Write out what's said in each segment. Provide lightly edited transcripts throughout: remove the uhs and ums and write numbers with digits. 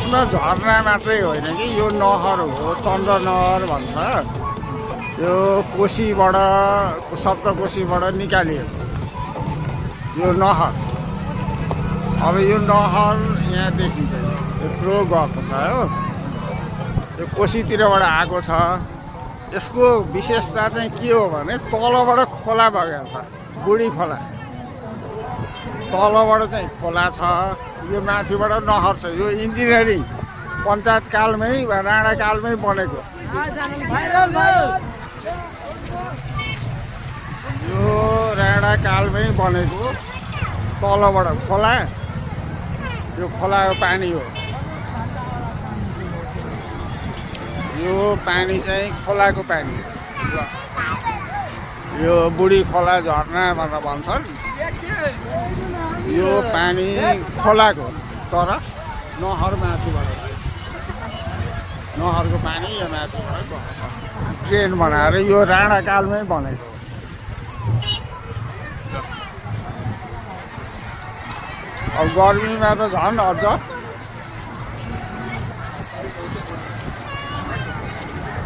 यसमा झरना मात्रै होइन कि यो नहर हो, चन्द्रनहर भन्छ। यो कोसीबाट सप्तकोसीबाट निकालिएको यो नहर। अब यो नहर यहाँ देखिन्छ, यत्रो गएको छ हो, यो कोसीतिरबाट आएको छ। यसको विशेषता चाहिँ के हो भने तलबाट खोला बगेको छ, बुढी खोला तलबाट चाहिँ खोला छ, यो माथिबाट नहर छ। यो इन्जिनियरिङ पञ्चायतकालमै राणाकालमै बनेको। यो राणाकालमै बनेको, तलबाट खोला, यो खोलाको पानी हो। यो पानी चाहिँ खोलाको पानी हो। यो बुढी खोला झरना भनेर भन्छन्। यो पानी खोलाको, तर नहर माथिबाट, नहरको पानी यो माथिबाट गएको छ। ट्रेन बनाएर यो राणाकालमै बनेको। अब गर्मीमा त झन् अझ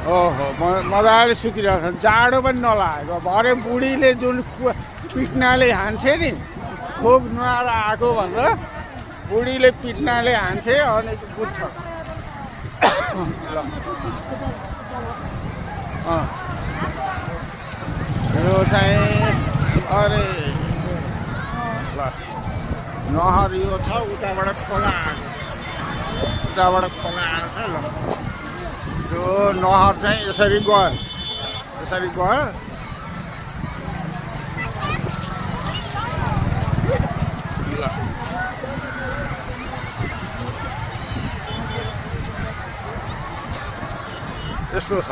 ओहो मजाले सुकिरहेको छ, जाडो पनि नलागेको। भरे बुढीले जुन पिट्नाले हान्छे नि, खोप नुहाएर आएको भनेर बुढीले पिट्नाले हान्छे अनि बुझ्छ। ल यो चाहिँ अरे ल नहर यो छ, उताबाट खोला आएको छ, उताबाट खोला आएको छ। ल यो नहर चाहिँ यसरी गयो, यसरी गयो। ल यस्तो छ।